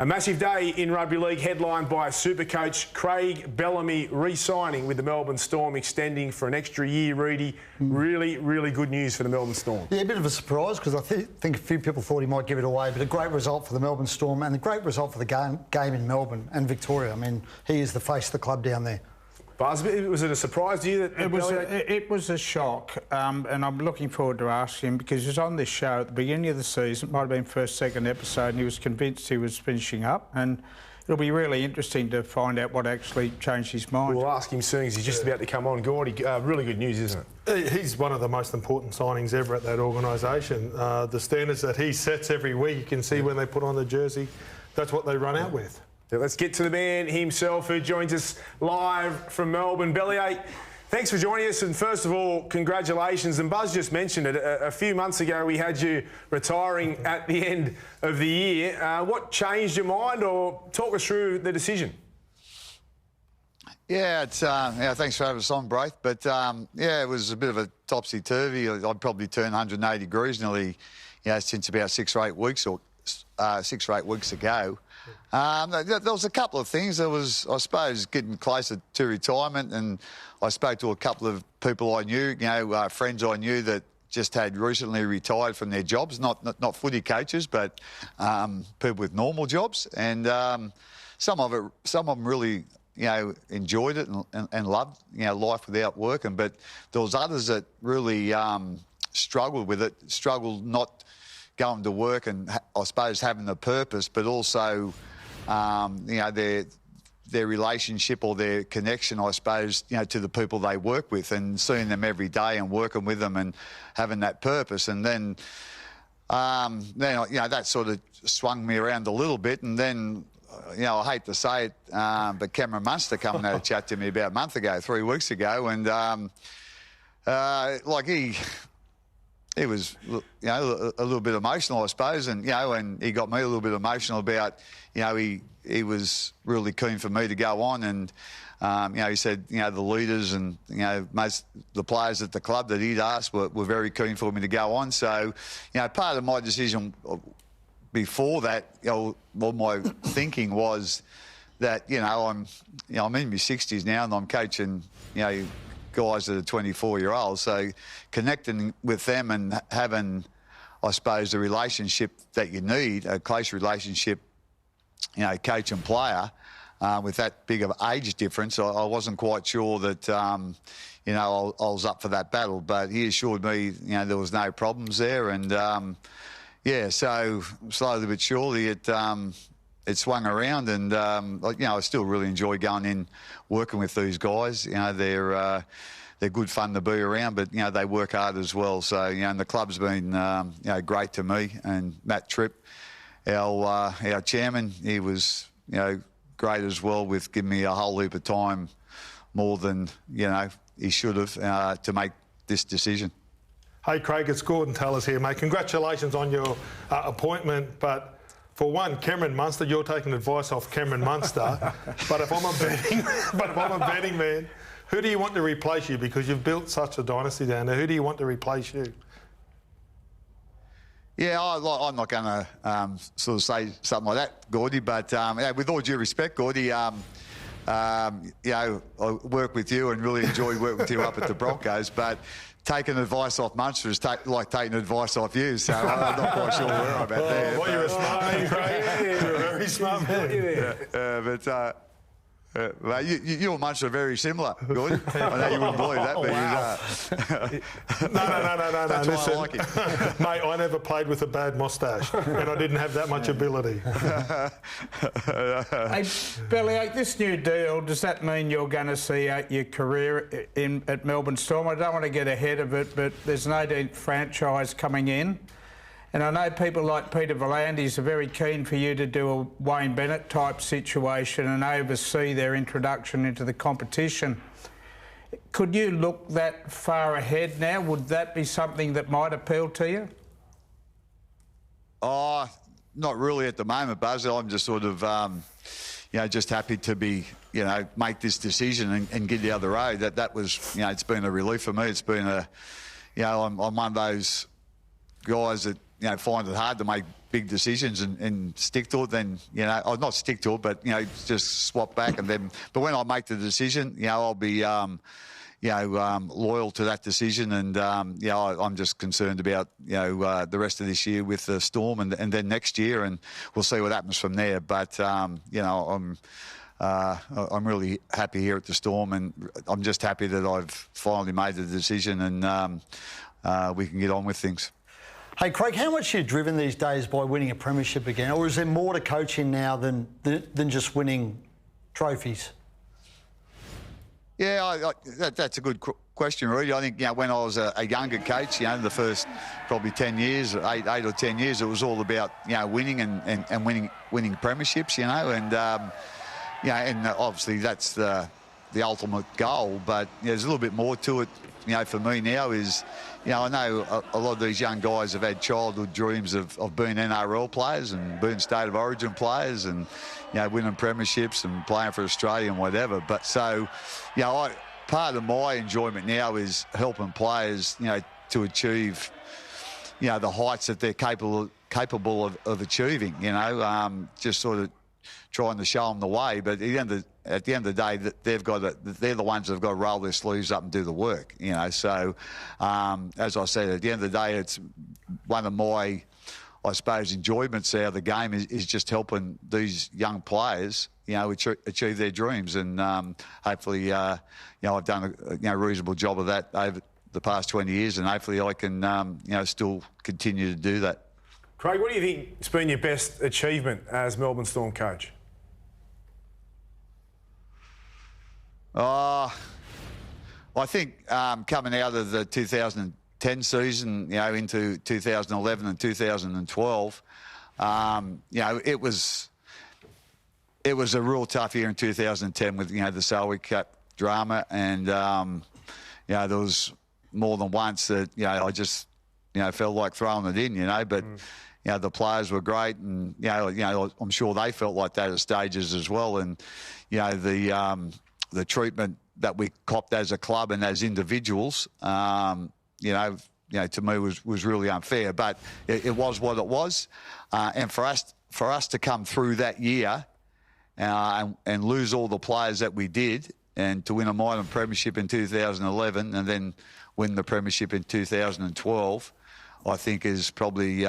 A massive day in rugby league, headlined by Supercoach Craig Bellamy re-signing with the Melbourne Storm, extending for an extra year, Rudy. Really, really good news for the Melbourne Storm. Yeah, a bit of a surprise because I think a few people thought he might give it away, but a great result for the Melbourne Storm and a great result for the game in Melbourne and Victoria. I mean, he is the face of the club down there. Buzz, was it a surprise to you that it was a shock, and I'm looking forward to asking him because he was on this show at the beginning of the season, might have been first, second episode, and he was convinced he was finishing up, and it'll be really interesting to find out what actually changed his mind. We'll ask him soon because he's just about to come on. Gordy, really good news, isn't it? He's one of the most important signings ever at that organisation. The standards that he sets every week, you can see when they put on the jersey, that's what they run out with. Let's get to the man himself who joins us live from Melbourne. Bellyache, thanks for joining us, and first of all, congratulations. And Buzz just mentioned it, a few months ago we had you retiring at the end of the year. What changed your mind, or talk us through the decision? Yeah, thanks for having us on, Braith. But, yeah, it was a bit of a topsy-turvy. I'd probably turned 180 degrees nearly, since about 6 or 8 weeks ago. There was a couple of things. There was, I suppose, getting closer to retirement, and I spoke to a couple of people I knew, friends I knew that just had recently retired from their jobs, not footy coaches, but people with normal jobs, and some of them really, enjoyed it and loved, life without working, but there was others that really struggled with it, struggled not going to work and, I suppose, having the purpose, but also, their relationship or their connection, I suppose, to the people they work with, and seeing them every day and working with them and having that purpose. And then that sort of swung me around a little bit. And then, I hate to say it, but Cameron Munster coming out to chat to me about a month ago, 3 weeks ago, and he was, a little bit emotional, I suppose, and and he got me a little bit emotional about, he was really keen for me to go on, and he said, the leaders and most the players at the club that he'd asked were very keen for me to go on. So, part of my decision before that, my thinking was that, I'm in my 60s now, and I'm coaching, guys that are 24-year-olds, so connecting with them and having, I suppose, the relationship that you need, a close relationship, coach and player, with that big of age difference, I wasn't quite sure that, I was up for that battle, but he assured me, there was no problems there, and, so slowly but surely it swung around, and I still really enjoy going in, working with these guys. They're good fun to be around, but they work hard as well. So and the club's been great to me. And Matt Tripp, our chairman, he was great as well with giving me a whole heap of time, more than he should have, to make this decision. Hey Craig, it's Gordon Tallis here, mate. Congratulations on your appointment, but. For one, Cameron Munster, you're taking advice off Cameron Munster. But if I'm a betting man, who do you want to replace you? Because you've built such a dynasty down there. Who do you want to replace you? Yeah, I'm not going to sort of say something like that, Gordy. But with all due respect, Gordy, I work with you and really enjoy working with you up at the Broncos. But taking advice off Munster is like taking advice off you, so I'm not quite sure where I'm at there. Well, you're a smart man, Craig. You're a very smart man. Well, you and Munster are very similar, Gordon. I know you wouldn't believe that, but No. That's Listen, why I like it. Mate, I never played with a bad moustache, and I didn't have that much ability. Hey, Bellyache, this new deal, does that mean you're going to see out your career at Melbourne Storm? I don't want to get ahead of it, but there's an 18th franchise coming in. And I know people like Peter V'landys are very keen for you to do a Wayne Bennett type situation and oversee their introduction into the competition. Could you look that far ahead now? Would that be something that might appeal to you? Oh, not really at the moment, Buzz. I'm just sort of, just happy to be, make this decision and get down the road. That was, it's been a relief for me. It's been I'm one of those guys that find it hard to make big decisions and stick to it, then, or not stick to it, but, just swap back and then. But when I make the decision, I'll be, loyal to that decision. And, I'm just concerned about, the rest of this year with the Storm and then next year, and we'll see what happens from there. But, I'm really happy here at the Storm, and I'm just happy that I've finally made the decision and we can get on with things. Hey, Craig, how much are you driven these days by winning a premiership again? Or is there more to coaching now than just winning trophies? Yeah, that's a good question, really. I think, when I was a younger coach, the first probably 10 years, 8 or 10 years, it was all about, winning and winning premierships, and obviously that's the ultimate goal. But there's a little bit more to it, for me now is, I know a lot of these young guys have had childhood dreams of being NRL players and being State of Origin players and, winning premierships and playing for Australia and whatever. But so, part of my enjoyment now is helping players, to achieve, the heights that they're capable of achieving, just sort of trying to show them the way. But at the end of the day, they're the ones that have got to roll their sleeves up and do the work, So, as I said, at the end of the day, it's one of my, I suppose, enjoyments out of the game is just helping these young players, achieve their dreams. And hopefully, I've done a reasonable job of that over the past 20 years, and hopefully I can, still continue to do that. Craig, what do you think has been your best achievement as Melbourne Storm coach? I think coming out of the 2010 season, into 2011 and 2012, it was a real tough year in 2010 with the Selby Cup drama, and there was more than once that I just felt like throwing it in, but. The players were great, and I'm sure they felt like that at stages as well. And the treatment that we copped as a club and as individuals, to me was really unfair. But it was what it was, and for us to come through that year and lose all the players that we did, and to win a minor premiership in 2011 and then win the premiership in 2012, I think is probably.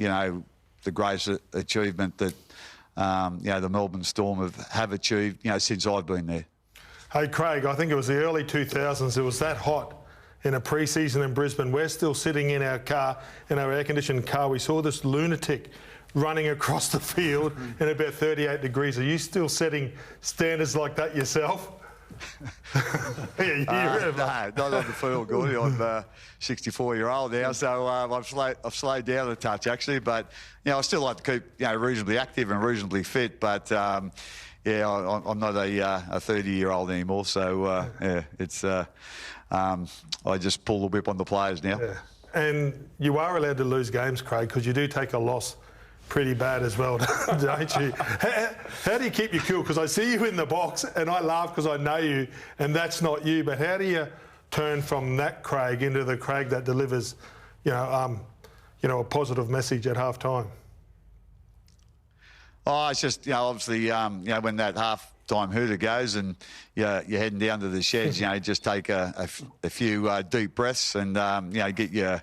The greatest achievement that, the Melbourne Storm have achieved, since I've been there. Hey, Craig, I think it was the early 2000s. It was that hot in a pre-season in Brisbane. We're still sitting in our car, in our air-conditioned car. We saw this lunatic running across the field in about 38 degrees. Are you still setting standards like that yourself? No, not on the field, Gordy. I'm 64-year-old now, so I've slowed down a touch actually. But I still like to keep reasonably active and reasonably fit. But I'm not a 30-year-old anymore. So it's I just pull the whip on the players now. Yeah. And you are allowed to lose games, Craig, because you do take a loss pretty bad as well, don't you? How do you keep your cool? Because I see you in the box and I laugh because I know you, and that's not you. But how do you turn from that Craig into the Craig that delivers, a positive message at half time? Oh, it's just, obviously, when that half-time hooter goes and you're heading down to the sheds, just take a few deep breaths and, get your,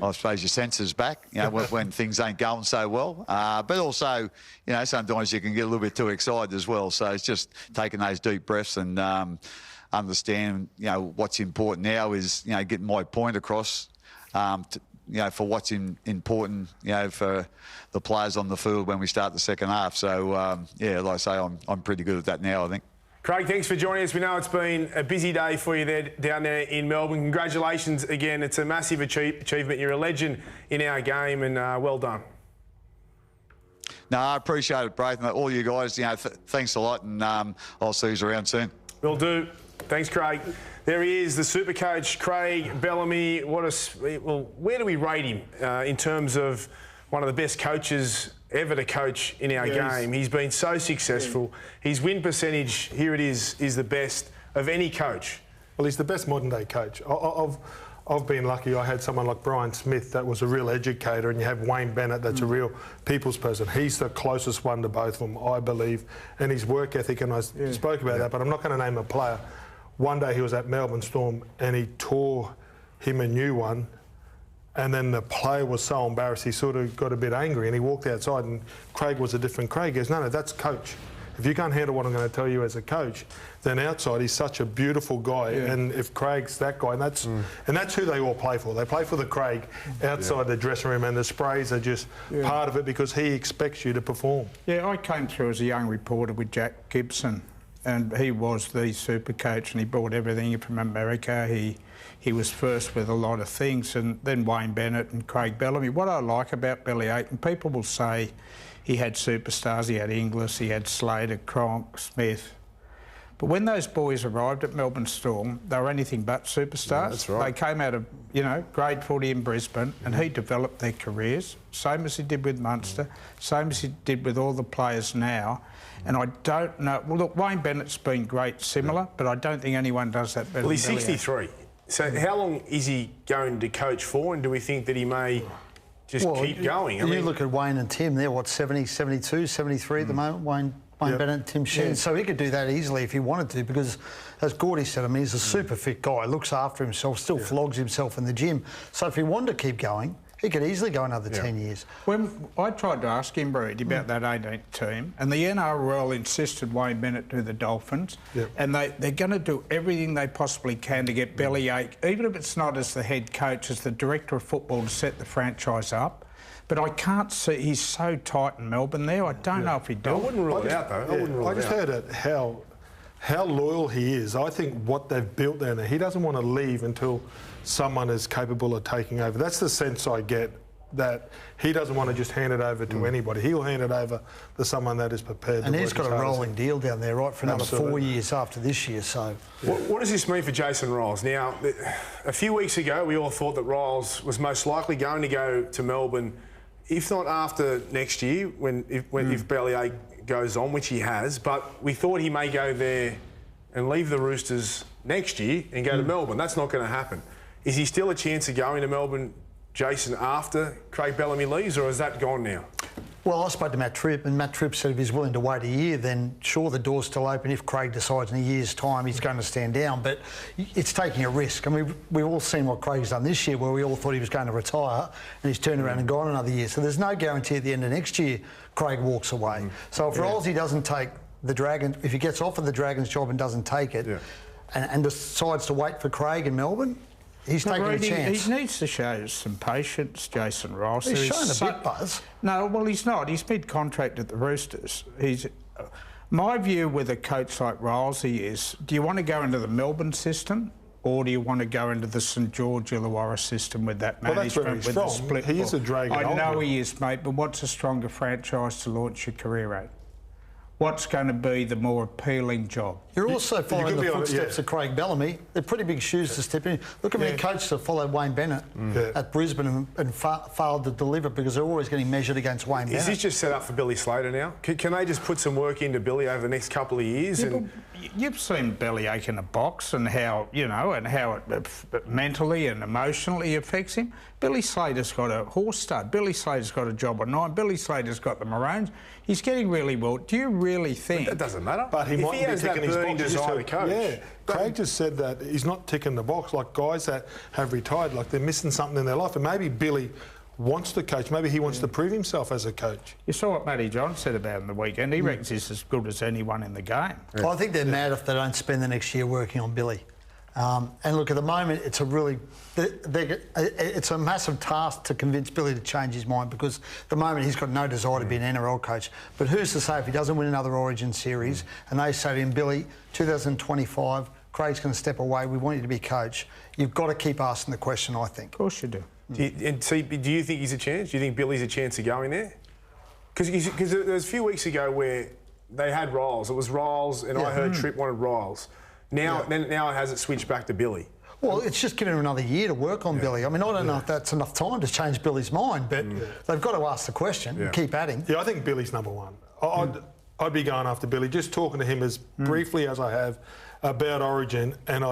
I suppose, your senses back, when things ain't going so well. But also, sometimes you can get a little bit too excited as well. So it's just taking those deep breaths and understand, what's important now is, getting my point across, for what's important, for the players on the field when we start the second half. So, like I say, I'm pretty good at that now, I think. Craig, thanks for joining us. We know it's been a busy day for you down there in Melbourne. Congratulations again. It's a massive achievement. You're a legend in our game, and well done. No, I appreciate it, Braith. All you guys, thanks a lot, and I'll see you around soon. Will do. Thanks, Craig. There he is, the super coach, Craig Bellamy. Where do we rate him in terms of one of the best coaches ever to coach in our game? He's been so successful. His win percentage, here it is the best of any coach. Well, he's the best modern day coach. I've been lucky. I had someone like Brian Smith that was a real educator, and you have Wayne Bennett that's a real people's person. He's the closest one to both of them, I believe, and his work ethic, and I spoke about that, but I'm not going to name a player. One day he was at Melbourne Storm and he tore him a new one, and then the player was so embarrassed he sort of got a bit angry and he walked outside, and Craig was a different Craig. He goes, no, that's coach. If you can't handle what I'm going to tell you as a coach, then outside he's such a beautiful guy. Yeah. And if Craig's that guy, and that's who they all play for. They play for the Craig outside the dressing room, and the sprays are just part of it because he expects you to perform. Yeah, I came through as a young reporter with Jack Gibson, and he was the super coach, and he brought everything in from America. He was first with a lot of things, and then Wayne Bennett and Craig Bellamy. What I like about Billy Aiton, people will say he had superstars, he had Inglis, he had Slater, Cronk, Smith. But when those boys arrived at Melbourne Storm, they were anything but superstars. Yeah, that's right. They came out of, grade footy in Brisbane, and he developed their careers, same as he did with Munster, same as he did with all the players now. And I don't know... Well, look, Wayne Bennett's been great, similar, but I don't think anyone does that better. Well, he's than Billy 63. So how long is he going to coach for, and do we think that he may just keep going? You look at Wayne and Tim, they're what, 70, 72, 73 at the moment, Wayne Bennett and Tim Sheen. So he could do that easily if he wanted to, because, as Gordy said, I mean, he's a super fit guy, looks after himself, still flogs himself in the gym. So if he wanted to keep going, he could easily go another 10 years. When I tried to ask him, Brady, about that 18th team, and the NRL insisted Wayne Bennett do the Dolphins, and they're going to do everything they possibly can to get Billy Aiton, even if it's not as the head coach, as the director of football, to set the franchise up. But I can't see, he's so tight in Melbourne there, I don't know if he'd do it. I wouldn't rule it out, though. I just heard it, how loyal he is. I think what they've built down there, he doesn't want to leave until someone is capable of taking over. That's the sense I get, that he doesn't want to just hand it over to anybody. He'll hand it over to someone that is prepared to work. And he's got a rolling deal down there, right, for another 4 years after this year, so... What does this mean for Jason Ryles? Now, a few weeks ago, we all thought that Ryles was most likely going to go to Melbourne, if not after next year, if Bellier goes on, which he has, but we thought he may go there and leave the Roosters next year and go to Melbourne. That's not going to happen. Is he still a chance of going to Melbourne, Jason, after Craig Bellamy leaves, or is that gone now? Well, I spoke to Matt Tripp, and Matt Tripp said if he's willing to wait a year, then sure, the door's still open. If Craig decides in a year's time he's going to stand down, but it's taking a risk. I mean, we've all seen what Craig's done this year, where we all thought he was going to retire, and he's turned around and gone another year. So there's no guarantee at the end of next year Craig walks away. So if Ryles doesn't take the Dragons, if he gets offered the Dragons job and doesn't take it, and decides to wait for Craig in Melbourne, he's taking a chance. He needs to show some patience, Jason Ryles. He's shown a bit, Buzz. No, well, he's not. He's mid-contract at the Roosters. My view with a coach like Ryles is, do you want to go into the Melbourne system, or do you want to go into the St George Illawarra system with that management, with the split? He is a Dragon. I know he is, mate, but what's a stronger franchise to launch your career at? What's going to be the more appealing job? You're also following the footsteps of Craig Bellamy. They're pretty big shoes to step in. Look at many coaches that followed Wayne Bennett at Brisbane and failed to deliver because they're always getting measured against Wayne Bennett. Is this just set up for Billy Slater now? Can they just put some work into Billy over the next couple of years? Yeah, you've seen Bellyache in a box and how, and how it mentally and emotionally affects him. Billy Slater's got a horse stud. Billy Slater's got a job at 9. Billy Slater's got the Maroons. He's getting really well. Do you really think... That doesn't matter. But he might be ticking his box. Desire to coach. Yeah, Craig just said that he's not ticking the box. Like guys that have retired, like they're missing something in their life. And maybe Billy wants to coach. Maybe he wants to prove himself as a coach. You saw what Matty John said about him the weekend. He reckons he's as good as anyone in the game. Well, I think they're mad if they don't spend the next year working on Billy. And look, at the moment, it's a really... it's a massive task to convince Billy to change his mind, because at the moment he's got no desire to be an NRL coach. But who's to say if he doesn't win another Origin series and they say to him, Billy, 2025, Craig's going to step away, we want you to be coach, you've got to keep asking the question, I think. Of course you do. Do you think he's a chance? Do you think Billy's a chance of going there? Because there was a few weeks ago where they had Ryles. It was Ryles, and I heard Tripp wanted Ryles. Now it has it switched back to Billy. Well, it's just giving him another year to work on Billy. I mean, I don't know if that's enough time to change Billy's mind, but they've got to ask the question and keep adding. Yeah, I think Billy's number one. I'd be going after Billy, just talking to him as briefly as I have about Origin, and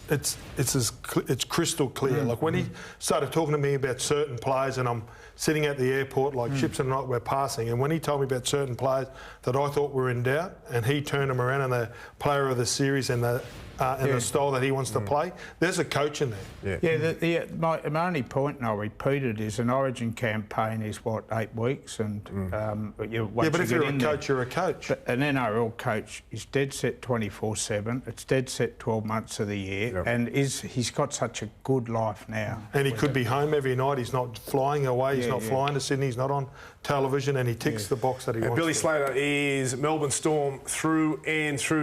it's crystal clear. Like when he started talking to me about certain players, and I'm sitting at the airport like ships in the night we're passing, and when he told me about certain players that I thought were in doubt, and he turned them around and the player of the series and the style that he wants to play, there's a coach in there. My only point, and I'll repeat it, is an Origin campaign is 8 weeks, and But if you're a coach, you're a coach. But an NRL coach is dead set 24/7. It's dead set 12 months of the year, and he's got such a good life now. And he could be home every night. He's not flying away. He's not flying to Sydney. He's not on television, and he ticks the box that he wants. Billy to. Slater is Melbourne Storm through and through.